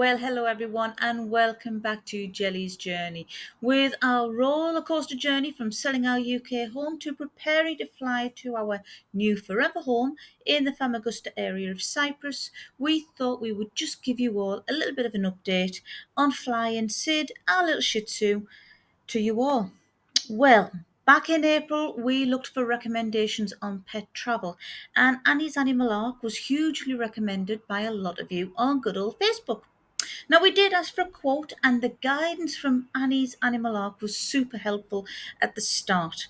Well, hello everyone, and welcome back to Jelly's Journey with our roller coaster journey from selling our UK home to preparing to fly to our new forever home in the Famagusta area of Cyprus. We thought we would just give you all a little bit of an update on flying Sid, our little Shih Tzu, to you all. Well, back in April, we looked for recommendations on pet travel, and Annie's Animal Ark was hugely recommended by a lot of you on good old Facebook. Now, we did ask for a quote, and the guidance from Annie's Animal Ark was super helpful at the start.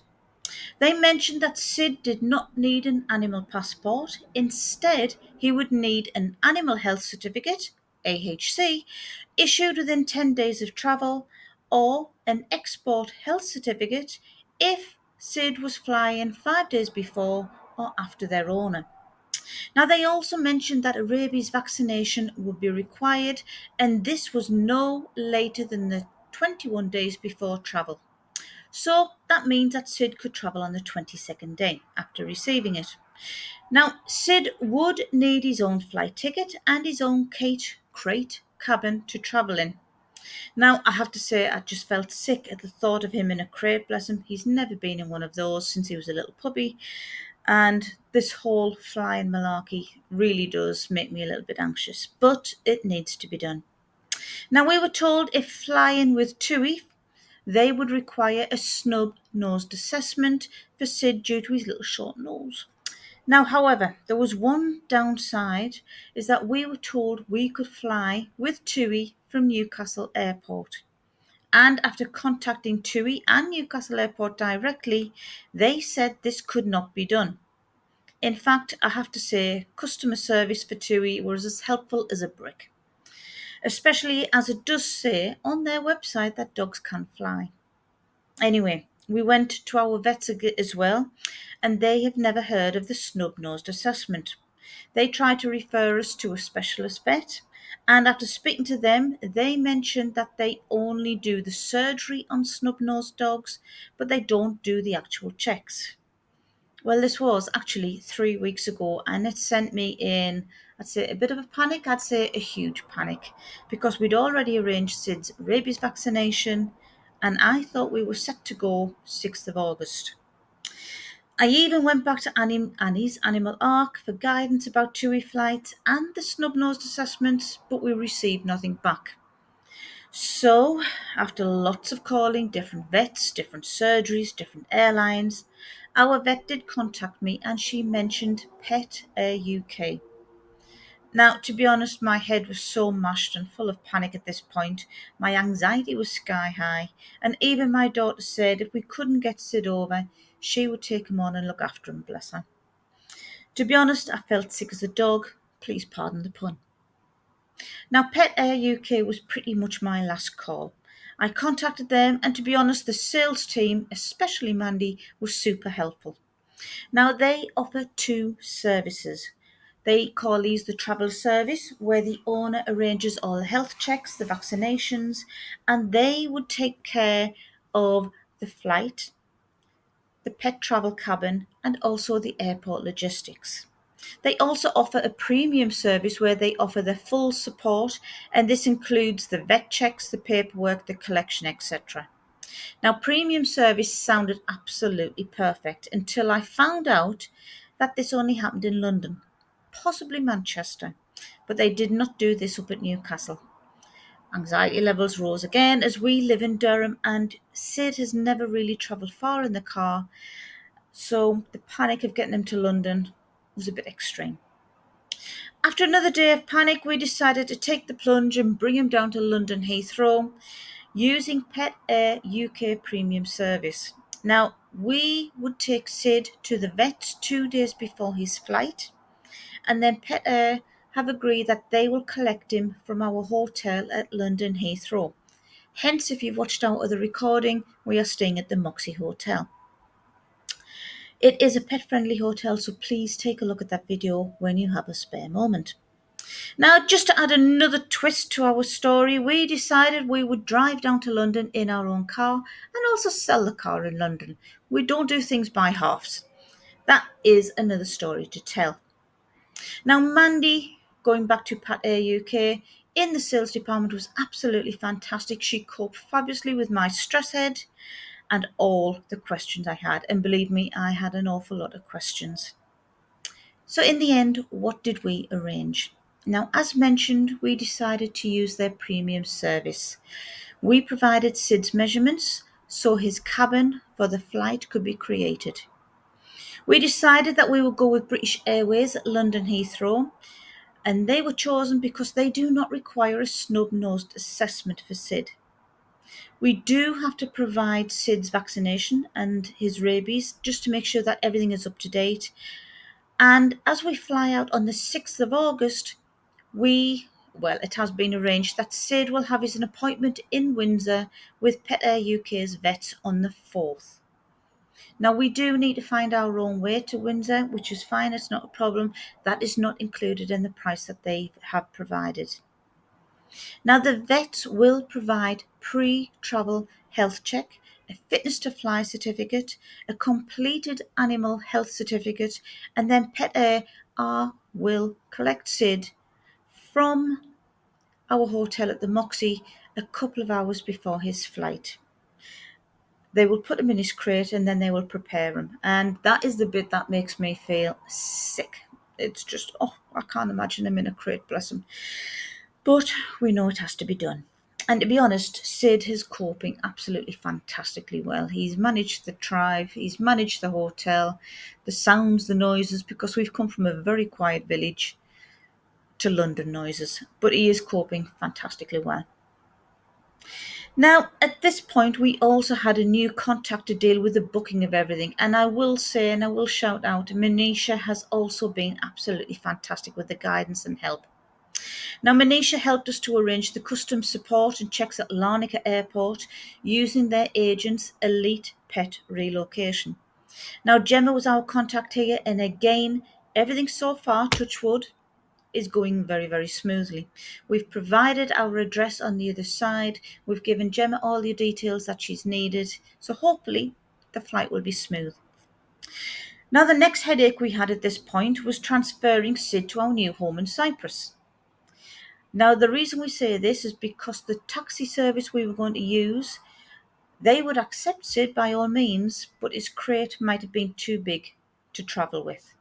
They mentioned that Sid did not need an animal passport. Instead, he would need an animal health certificate, AHC, issued within 10 days of travel, or an export health certificate if Sid was flying 5 days before or after their owner. Now, they also mentioned that a rabies vaccination would be required, and this was no later than the 21 days before travel. So that means that Sid could travel on the 22nd day after receiving it. Now, Sid would need his own flight ticket and his own crate cabin to travel in. Now, I have to say, I just felt sick at the thought of him in a crate. Bless him, he's never been in one of those since he was a little puppy. And this whole flying malarkey really does make me a little bit anxious, but it needs to be done. Now, we were told if flying with TUI, they would require a snub-nosed assessment for Sid due to his little short nose. Now, however, there was one downside, is that we were told we could fly with TUI from Newcastle Airport. And after contacting TUI and Newcastle Airport directly, they said this could not be done. In fact, I have to say, customer service for TUI was as helpful as a brick, especially as it does say on their website that dogs can fly. Anyway, we went to our vets as well, and they have never heard of the snub-nosed assessment. They tried to refer us to a specialist vet, and after speaking to them, they mentioned that they only do the surgery on snub-nosed dogs, but they don't do the actual checks. Well, this was actually 3 weeks ago, and it sent me in, I'd say, a bit of a panic. I'd say a huge panic because we'd already arranged Sid's rabies vaccination, and I thought we were set to go 6th of August. I even went back to Annie's Animal Ark for guidance about TUI flights and the snub-nosed assessments, but we received nothing back. So, after lots of calling different vets, different surgeries, different airlines, our vet did contact me and she mentioned Pet Air UK. Now, to be honest, my head was so mashed and full of panic at this point. My anxiety was sky high, and even my daughter said if we couldn't get Sid over, she would take him on and look after him, bless her. To be honest, I felt sick as a dog. Please pardon the pun. Now, Pet Air UK was pretty much my last call. I contacted them, and to be honest, the sales team, especially Mandy, was super helpful. Now, they offer two services. They call these the travel service, where the owner arranges all the health checks, the vaccinations, and they would take care of the flight, the pet travel cabin, and also the airport logistics. They also offer a premium service where they offer the full support, and this includes the vet checks, the paperwork, the collection, etc. Now, premium service sounded absolutely perfect until I found out that this only happened in London, possibly Manchester, but they did not do this up at Newcastle. Anxiety levels rose again as we live in Durham, and Sid has never really travelled far in the car, so the panic of getting him to London was a bit extreme. After another day of panic, we decided to take the plunge and bring him down to London Heathrow using Pet Air UK premium service. Now, we would take Sid to the vet 2 days before his flight, and then Pet Air have agreed that they will collect him from our hotel at London Heathrow. Hence, if you've watched our other recording, we are staying at the Moxie Hotel. It is a pet-friendly hotel, so please take a look at that video when you have a spare moment. Now, just to add another twist to our story, we decided we would drive down to London in our own car and also sell the car in London. We don't do things by halves. That is another story to tell. Now, Mandy, going back to Pat Air UK, in the sales department was absolutely fantastic. She coped fabulously with my stress head and all the questions I had. And believe me, I had an awful lot of questions. So in the end, what did we arrange? Now, as mentioned, we decided to use their premium service. We provided Sid's measurements so his cabin for the flight could be created. We decided that we would go with British Airways at London Heathrow, and they were chosen because they do not require a snub-nosed assessment for Sid. We do have to provide Sid's vaccination and his rabies just to make sure that everything is up to date. And as we fly out on the 6th of August, it has been arranged that Sid will have his appointment in Windsor with Pet Air UK's vets on the 4th. Now, we do need to find our own way to Windsor, which is fine, it's not a problem. That is not included in the price that they have provided. Now, the vets will provide pre-travel health check, a fitness to fly certificate, a completed animal health certificate, and then Pet Air will collect Sid from our hotel at the Moxie a couple of hours before his flight. They will put him in his crate and then they will prepare him. And that is the bit that makes me feel sick. It's just, I can't imagine him in a crate, bless him. But we know it has to be done. And to be honest, Sid is coping absolutely fantastically well. He's managed the drive, he's managed the hotel, the sounds, the noises, because we've come from a very quiet village to London noises. But he is coping fantastically well. Now, at this point, we also had a new contact to deal with the booking of everything. And I will say, and I will shout out, Manisha has also been absolutely fantastic with the guidance and help. Now, Manisha helped us to arrange the customs support and checks at Larnaca Airport using their agent's Elite Pet Relocation. Now, Gemma was our contact here, and again, everything so far, touch wood, is going very, very smoothly. We've provided our address on the other side. We've given Gemma all the details that she's needed. So hopefully the flight will be smooth. Now, the next headache we had at this point was transferring Sid to our new home in Cyprus. Now, the reason we say this is because the taxi service we were going to use, they would accept Sid by all means, but his crate might have been too big to travel with.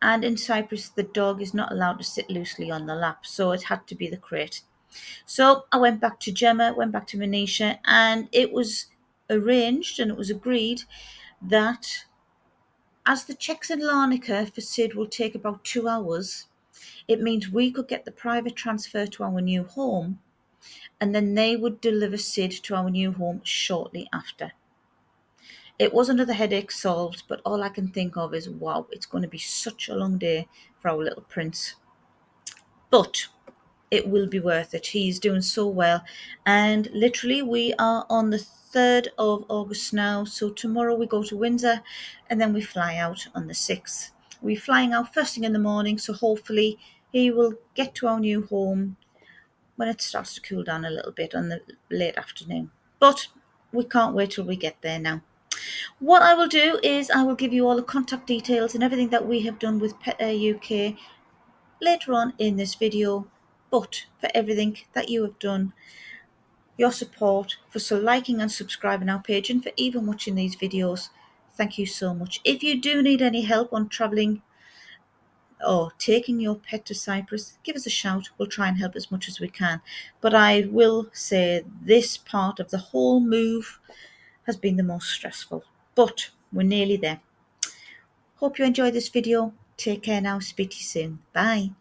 And in Cyprus, the dog is not allowed to sit loosely on the lap, so it had to be the crate. So I went back to Gemma, went back to Manisha, and it was arranged and it was agreed that as the checks in Larnaca for Sid will take about 2 hours, it means we could get the private transfer to our new home, and then they would deliver Sid to our new home shortly after. It was another headache solved, but all I can think of is, wow, it's going to be such a long day for our little prince. But it will be worth it. He's doing so well. And literally, we are on the 3rd of August now. So tomorrow we go to Windsor and then we fly out on the 6th. We're flying out first thing in the morning. So hopefully he will get to our new home when it starts to cool down a little bit on the late afternoon. But we can't wait till we get there now. What I will do is I will give you all the contact details and everything that we have done with Pet Air UK later on in this video. But for everything that you have done, your support, for liking and subscribing our page, and for even watching these videos, thank you so much. If you do need any help on travelling or taking your pet to Cyprus, give us a shout. We'll try and help as much as we can. But I will say this part of the whole move has been the most stressful. But we're nearly there. Hope you enjoyed this video. Take care now. Speak to you soon. Bye.